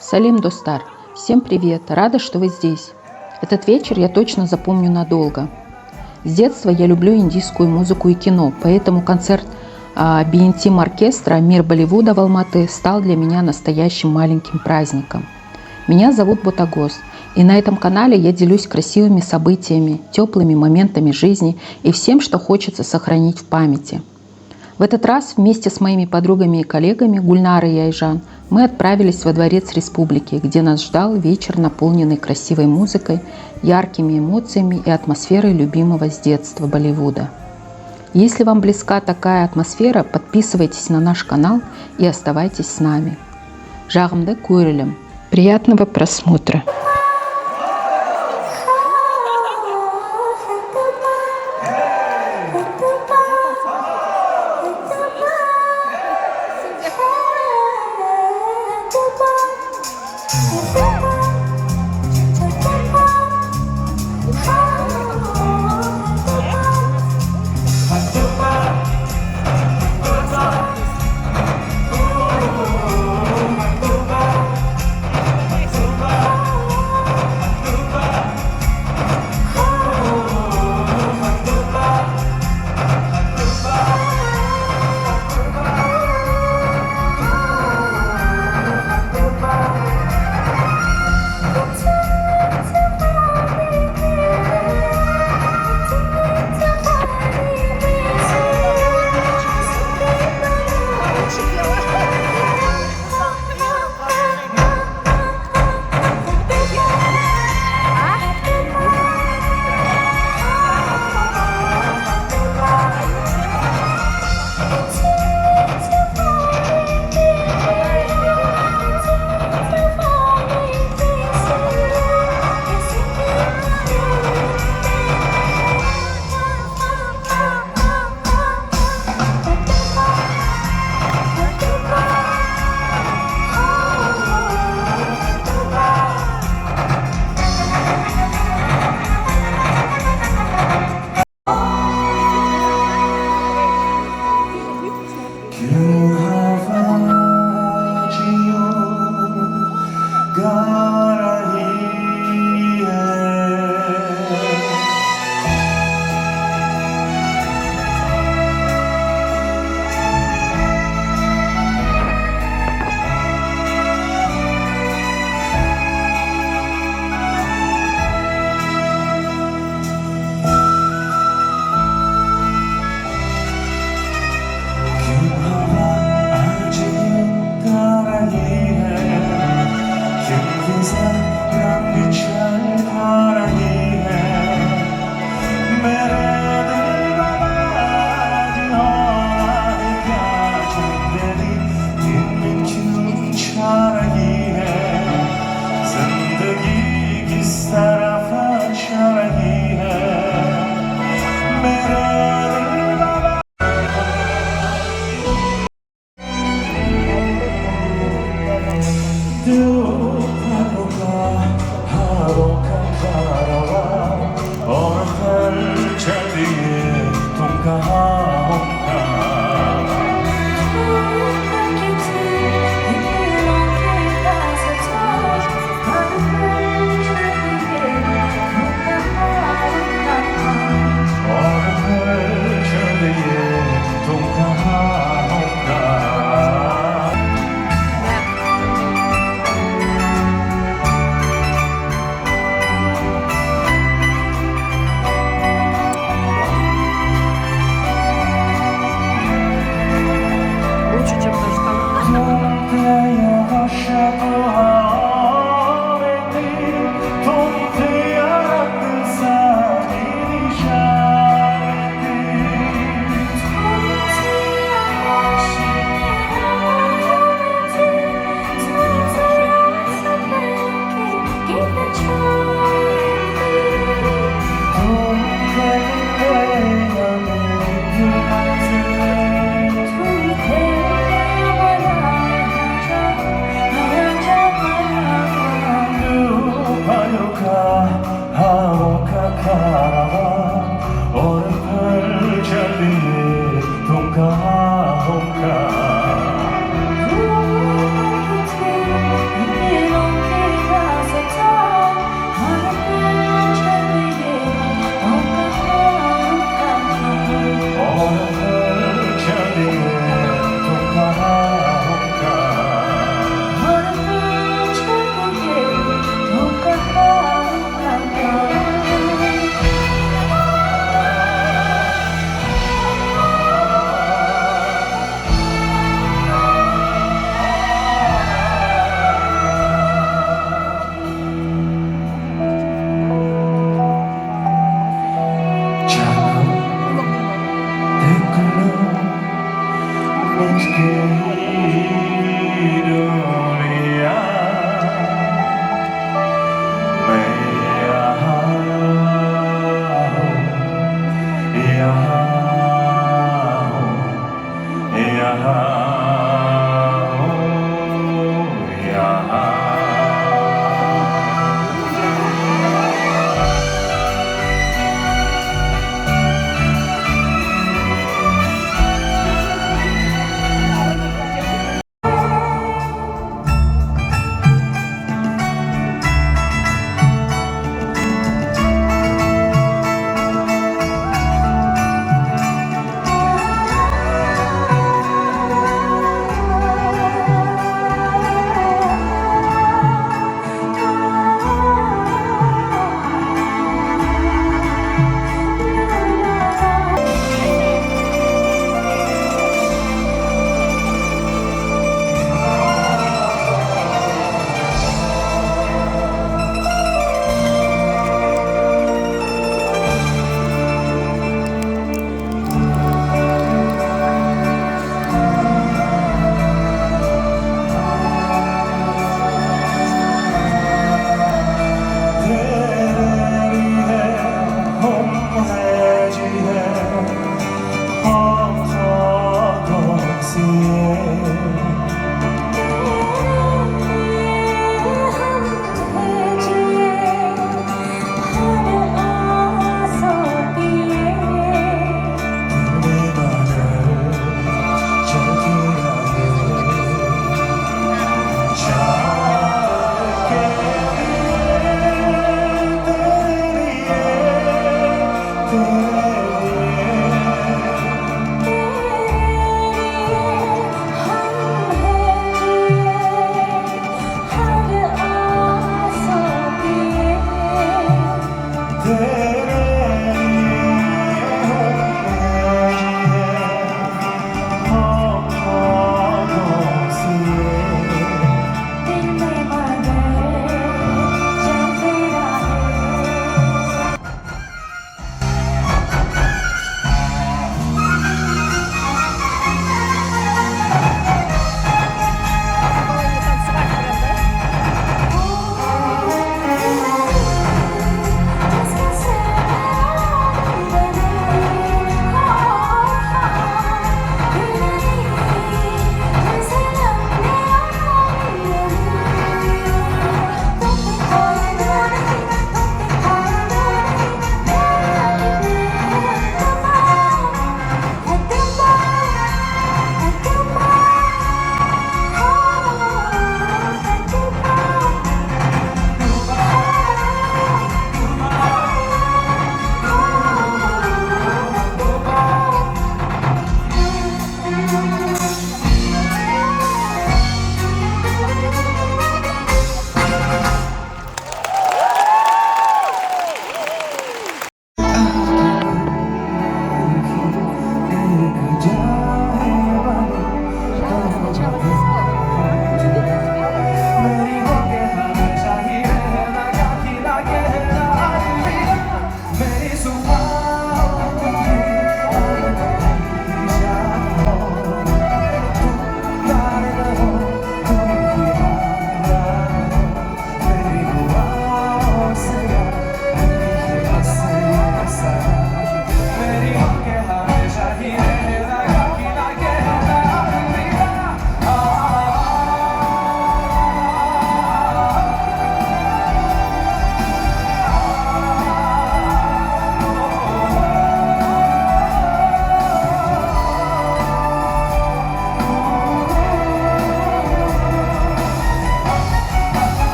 Салим, Достар! Всем привет! Рада, что вы здесь. Этот вечер я точно запомню надолго. С детства я люблю индийскую музыку и кино, поэтому концерт BNT оркестра «Мир Болливуда» в Алматы стал для меня настоящим маленьким праздником. Меня зовут Ботагоз, и на этом канале я делюсь красивыми событиями, теплыми моментами жизни и всем, что хочется сохранить в памяти. В этот раз вместе с моими подругами и коллегами Гульнарой и Айжан мы отправились во Дворец Республики, где нас ждал вечер, наполненный красивой музыкой, яркими эмоциями и атмосферой любимого с детства Болливуда. Если вам близка такая атмосфера, подписывайтесь на наш канал и оставайтесь с нами. Жағымды көрілім. Приятного просмотра!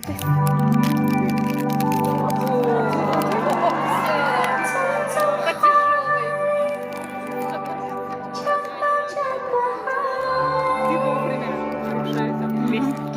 Ты вовремя. Хорошая песня.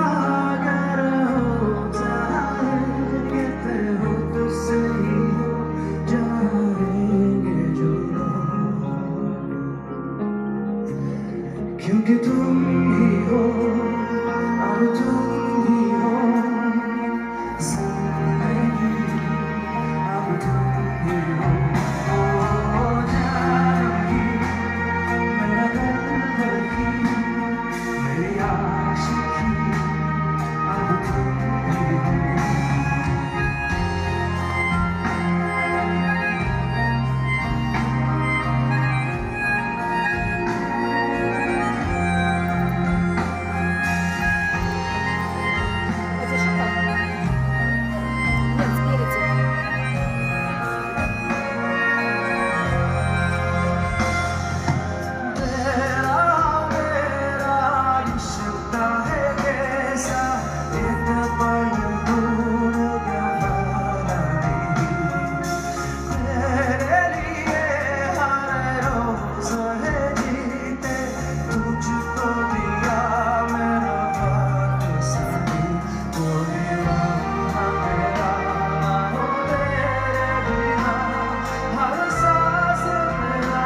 अगर होता है कहते हो तो सही हो जाएंगे जो क्योंकि तुम ही हो अब तुम ही हो जिंदगी अब तुम ही हो जानगी मेरा दर्द ही मेरी आशिकी अब तुम ही हो Это шоколад. Нет, спереди. तेरा मेरा रिश्ता है कैसा इतना दूर गहरा नहीं तेरे लिए हर रोज है जीते तुझको दिया मेरा बात सही कोई लम्हा तेरा ना हो तेरे बिना हर सांस मेरा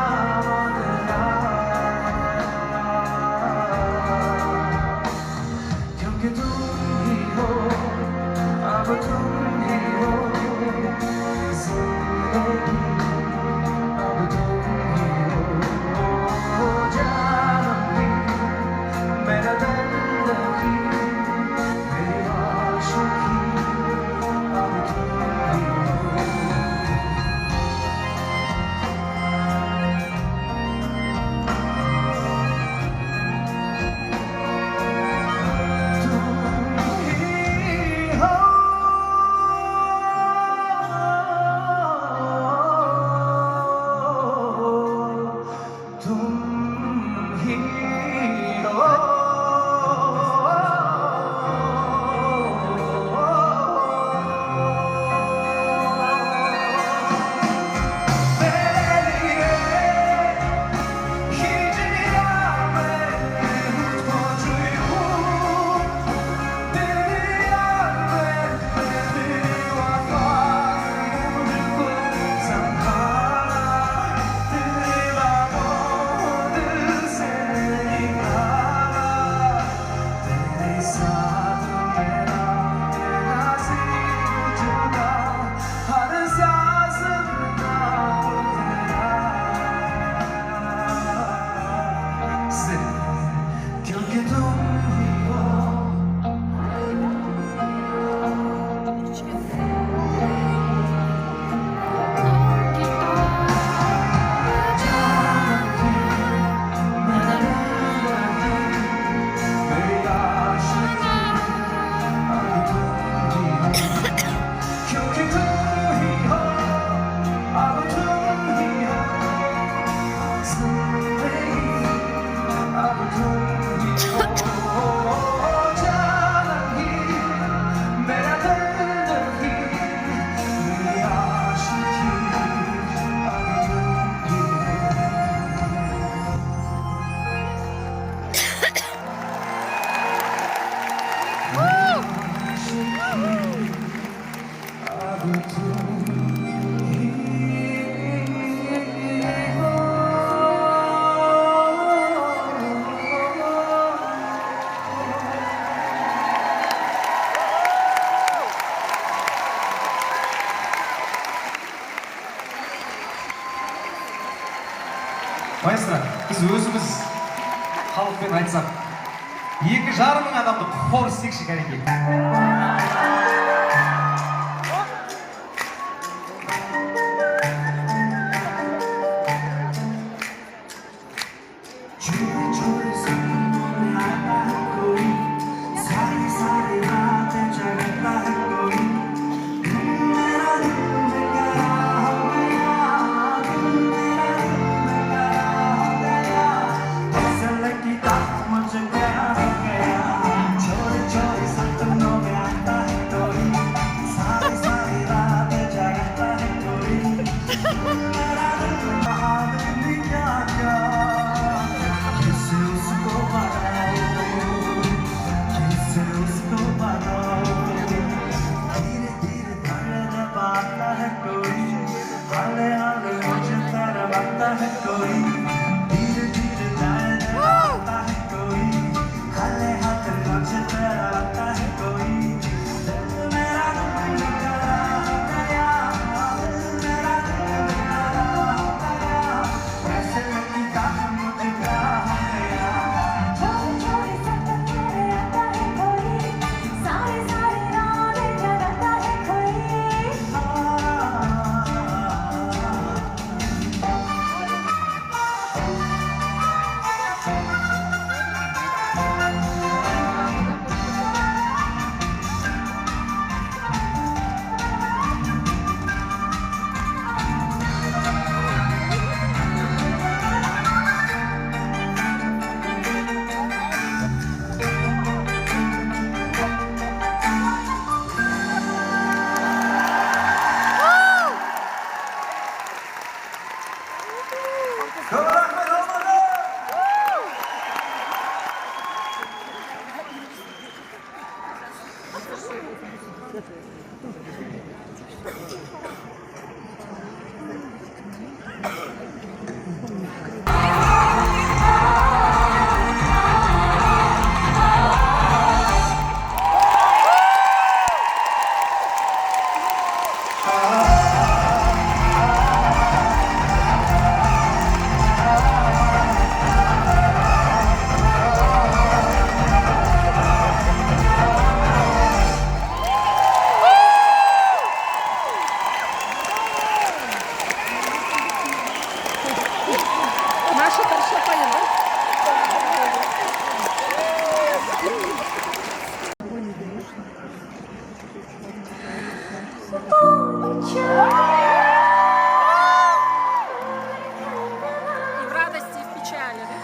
क्योंकि तुम ही हो अब तुम ही हो जिंदगी अब तुम ही हो जानगी मेरा दर्द ही मेरी आशिकी अब तुम ही हो क्योंकि तुम ही हो मेरी आशिकी अब तुम ही हो क्योंकि तुम ही हो अब तुम ही हो जिंदगी अब तुम ही हो जानगी मेरा दर्द ही मेरी आशिकी अब तुम ही Маэстро, біз өзіміз халықпен айтсақ, 2,5 мың адамды хор істейікші кәнекей. छोटे छोटे सपनों में आता है Маша хорошо поет, да? И в радости, и в печали, да?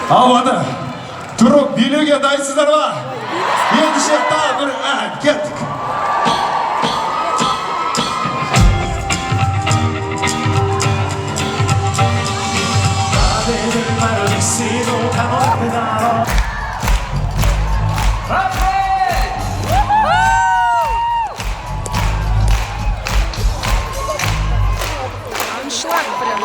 Avada turib biluga daysizlar va endisha taqdir ketdik. Аншлаг прям.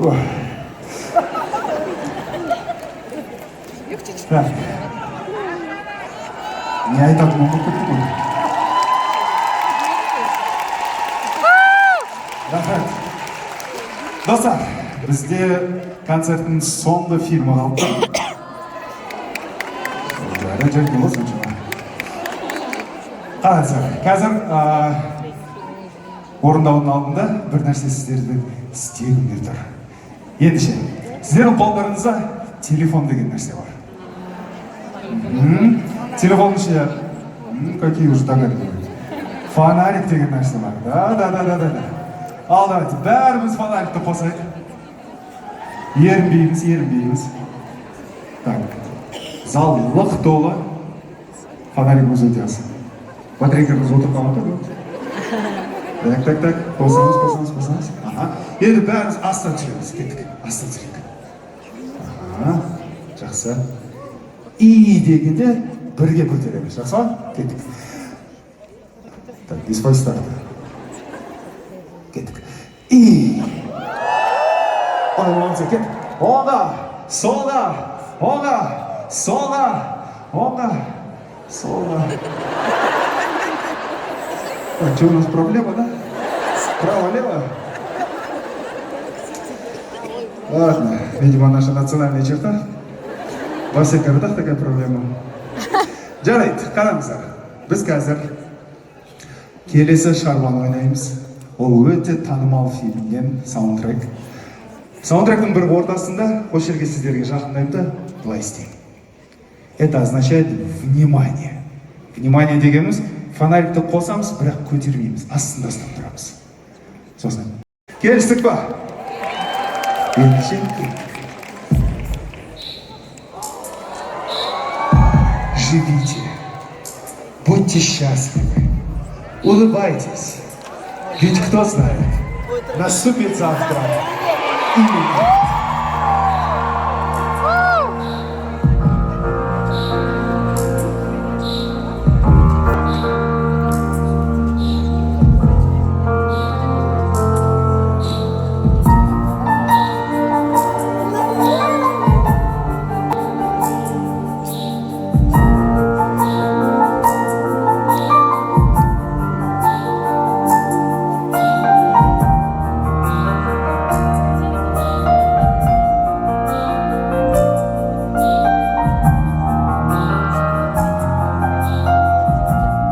Ой. Так. Не айтатын ұмытып кеттім ғой. Рахмет. Достар, бізде концерттің соңғы фильмі қалды. Жарайды ғой соншама. Қазір орындаудың алдында бір нәрсе сіздерді істегімдер тұр. Ендеше, сіздердің қолдарыңызда телефон деген нәрсе бар. Телефонның ішінде какие уже догадки. Фонарик деген нәрсе бар. Да. Ал давайте, бәріміз фонарикті қосайық. Ерінбейміз. Так, зал лық толы. Фонарик өте аз. Батарейкамыз отырып қалмады ғой. Так, қосамыз. Енді бәріміз астан түсіреміз, кеттік. Астан түсірейік. Жақсы. И дегенде бірге көтереміз, жақсы ма? Кеттік. Так, диспай старт. Кеттік. И. Ой, молодцы, кеттік. Оңға, солға. Так, что у нас проблема, да? Право-лево? Ладно, видимо, наша национальная черта. Во всех городах такая проблема. Жарайды, қараңыздар. Біз қазір келесі шығарманы ойнаймыз. Ол өте танымал фильмнен саундтрек. Саундтректің бір ортасында, осы жерге сіздерге жақындаймын да, былай істеймін. Это означает внимание. Внимание дегеніміз, фонарикті қосамыз, бірақ көтермейміз, астында ұстап тұрамыз. Сосын. Келістік па? Ендеше. Живите, будьте счастливы, улыбайтесь. Ведь кто знает, наступит завтра именно.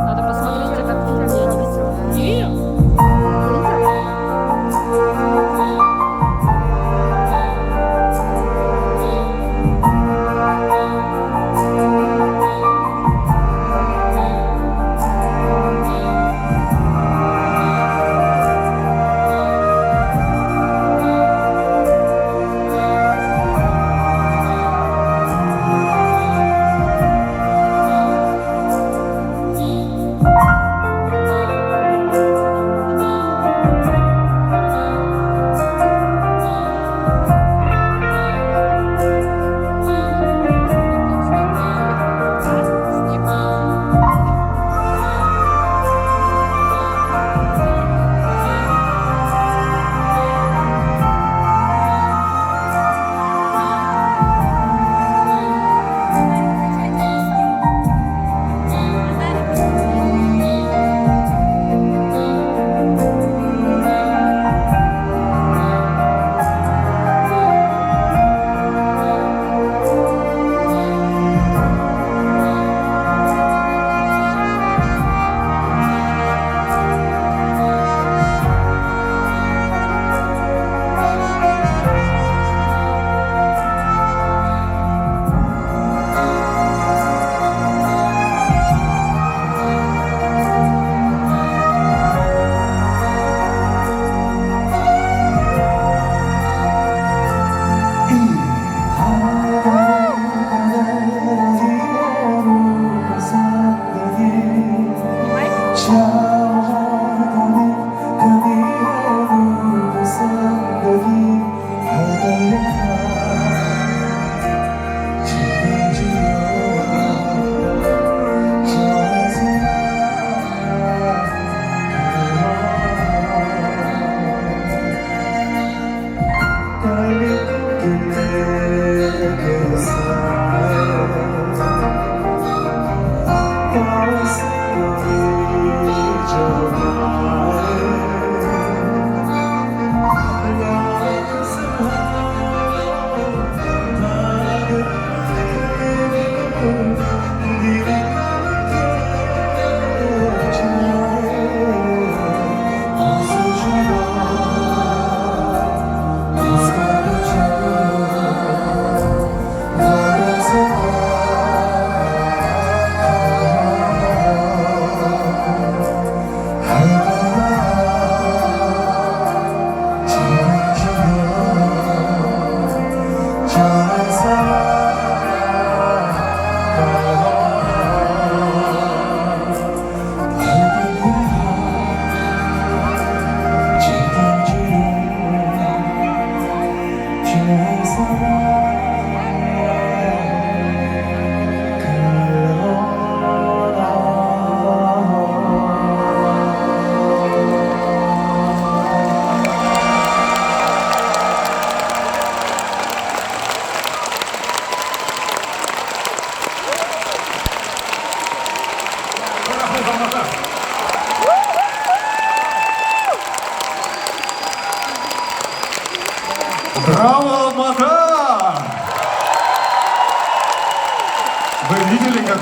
Надо посмотреть этот фильм, я не видела.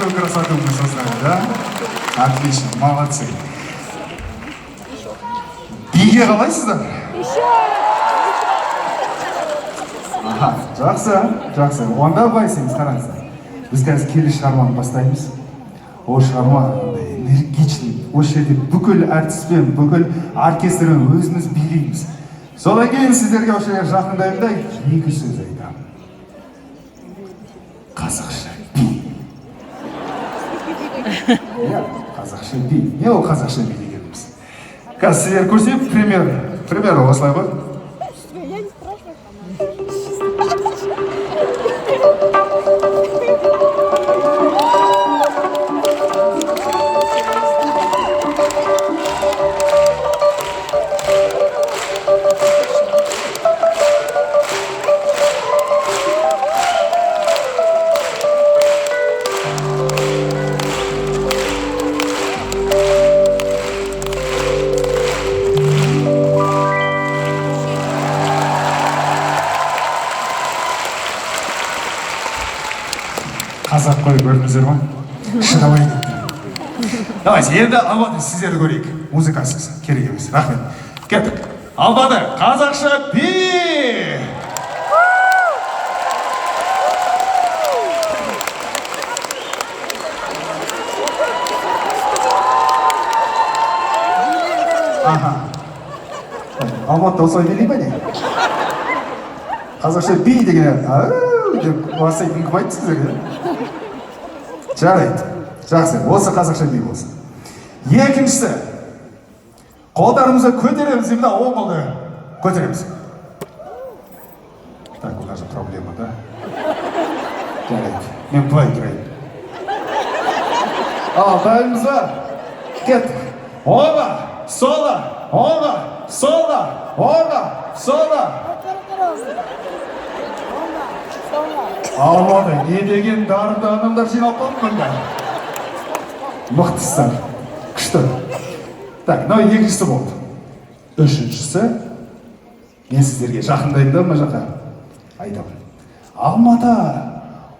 такую красоту мы создали, да? Отлично, молодцы. Биге қалайсыздар? Аха, жақсы. Онда байсыңыз, қараңыздар. Біз қазір келесі шығарманы бастаймыз. Ол шығарма энергичный. Осы жерде бүкіл әртіспен, бүкіл оркестрін өзіміз билейміз. Содан кейін сіздерге осы жерге жақындаймын да екі сөз айтамын. Қазақша би. Қазақша би. Не ол қазақша би дегеніміз? Қазір сіздер көрсек, пример осылай ғой. Қазақ қой көрдіңіздер ма? Шыдамай кетті. Давайте, енді Албады сіздерді көрейік. Музыкасыз, керек емес. Рахмет. Кеттік. Албады, қазақша би! Аха. Алматыда осылай билей ма не? Қазақша би деген деп бастайтын кім айтты сіздерге? Жарайды. Жақсы, осы қазақша би болсын. Екіншісі, қолдарымызды көтереміз деймін да, оң қолды көтереміз. Так, у нас же проблема, да? Жарайды, мен былай тұрайын. Ал, дайынбыз ба? Кеттік. Оңға, солға, оңға, солға, оңға, солға. Алмады, не деген дарынды адамдар жиналып қалды мұнда. Мықтысыздар, күшті. Так, мынау екіншісі болды. Үшіншісі, мен сіздерге жақындаймын да мына жаққа айтамын. Алматы,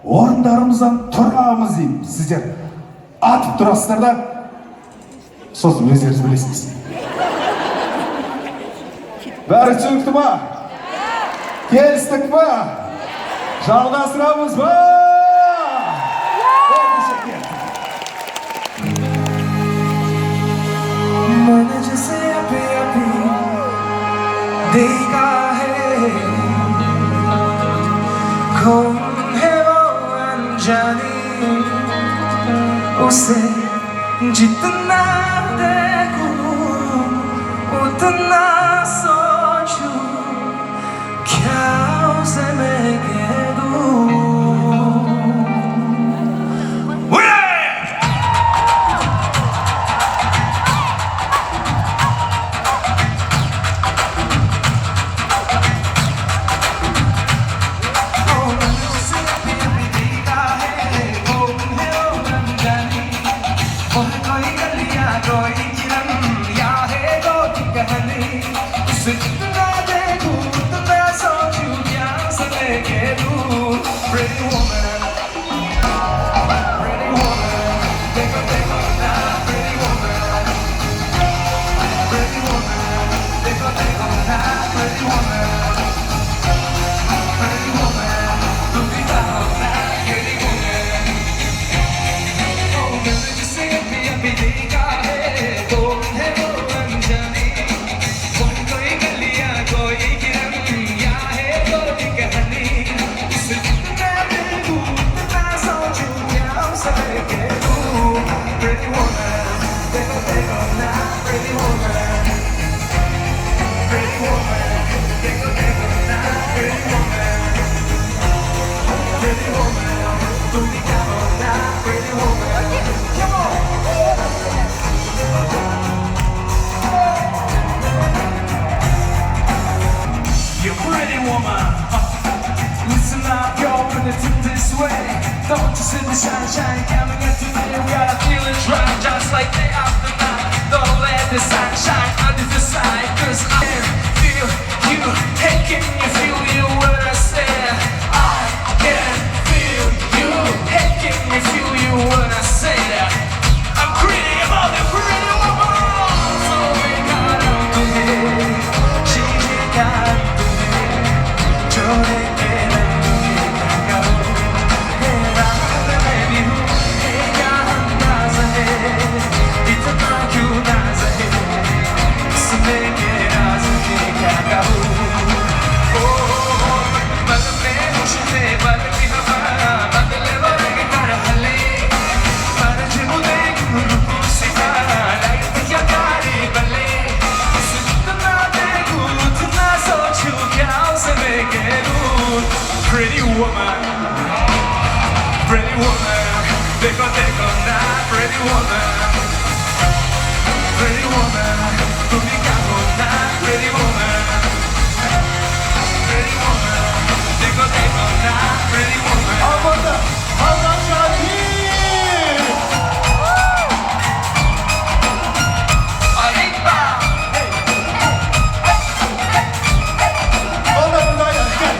орындарымыздан тұрамыз деймін. Сіздер атып тұрасыздар да, сосын өздеріңіз білесіңіз. Бәрі түсінікті ма? Келістік ма? Жалғастырамыз ба? मैंने जिसे अभी अभी देखा है, कौन है वो अनजानी, उसे जितना देखूं उतना सोचूं, क्या उसे मैं कह दूं? Don't you see the sunshine coming into me? We are feeling dry, just like day after night. Don't let the sunshine under the side, 'cause I can feel you. Hey, can you feel you when I say I can feel you? Hey, can you feel you when I say pretty woman. Take on that, pretty woman. Pretty woman, tunica con that, pretty woman. Pretty woman, take on that, pretty woman. Havada, hava şahit. Arriba! Ona buradaydı, gel.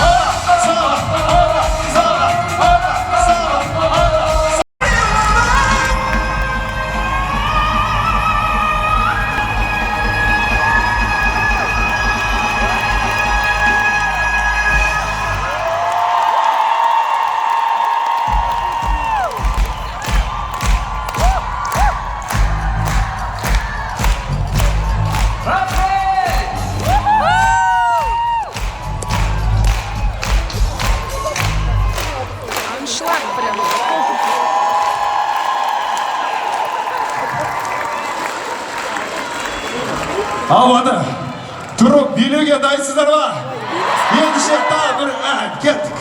Ola, sağa, ola, sağa, ola, sağa, ola. Аншлаг прям. Havada. Turib biluga daysizlar va endişe tabir ketdik.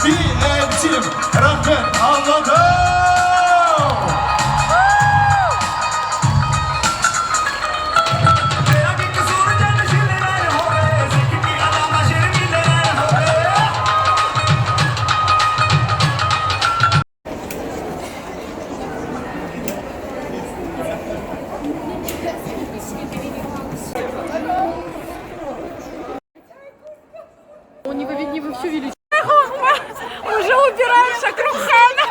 BNT Rahmet Havada. Не вы все видите. Уже убираешь вокруг сцены.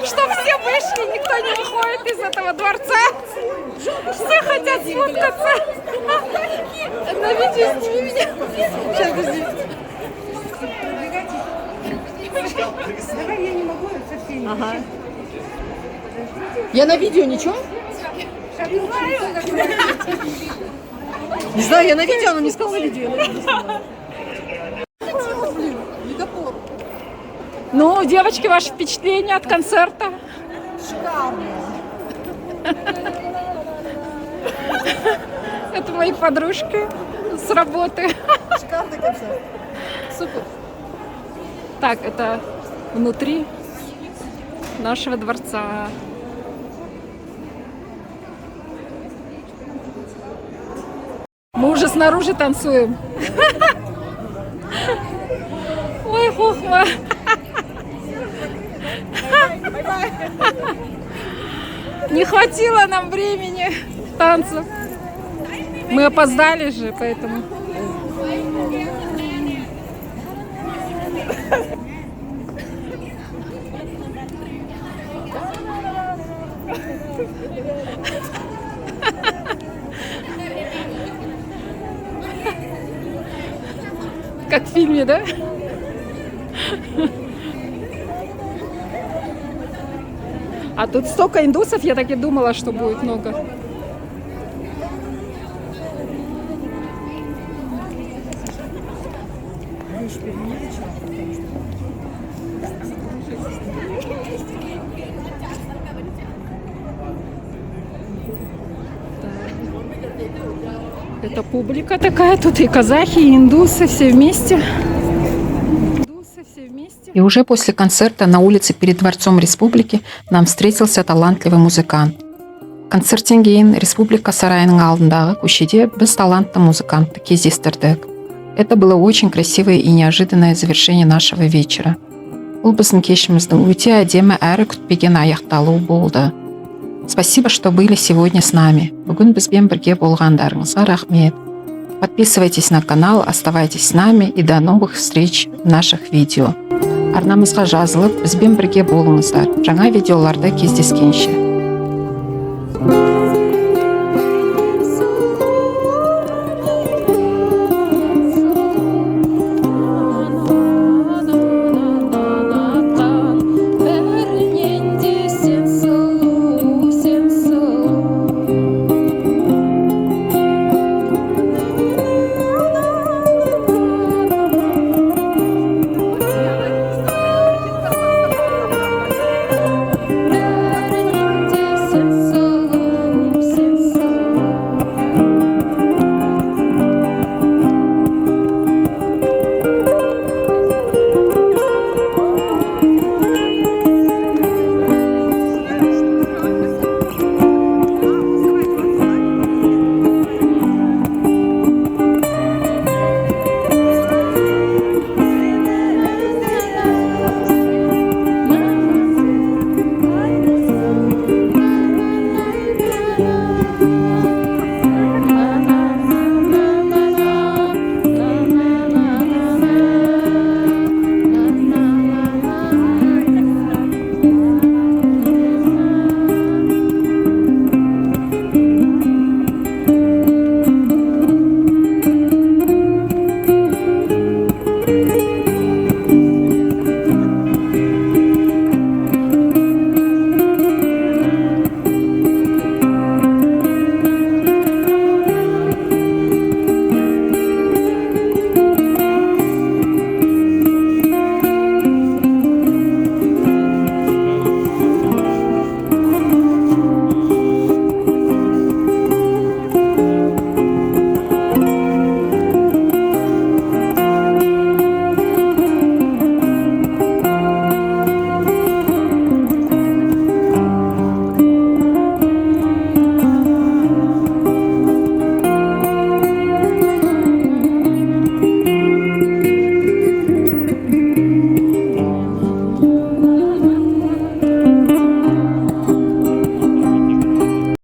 Чтоб все вышли, никто не выходит из этого дворца. Все хотят сфоткаться. На видео сними меня. Сейчас, подожди. Давай, я не могу совсем. Ага. Я на видео ничего? Не знаю, я на видео, она мне сказала на видео. Ну, девочки, ваши впечатления от концерта? Шикарно. Это мои подружки с работы. Шикарный концерт. Супер. Так, это внутри нашего дворца. Мы уже снаружи танцуем. Ой, хохма. Не хватило нам времени танцев. Мы опоздали же, поэтому. Как в фильме, да? А тут столько индусов, я так и думала, что будет много. Это публика такая, тут и казахи, и индусы, все вместе. И уже после концерта на улице перед Дворцом Республики нам встретился талантливый музыкант. Концерттен кейін Республика сарайының алдындағы көшеде біз талантты музыкантты кездестірдік. Это было очень красивое и неожиданное завершение нашего вечера. Бұл біздің кешіміздің өте әдемі әрі күтпеген аяқталуы болды. Спасибо, что были сегодня с нами. Бүгін бізбен бірге болғандарыңызға рахмет. Подписывайтесь на канал, оставайтесь с нами и до новых встреч в наших видео. Арнамызға жазылып, бізбен бірге болыңыздар. Жаңа видеоларда кездескенше.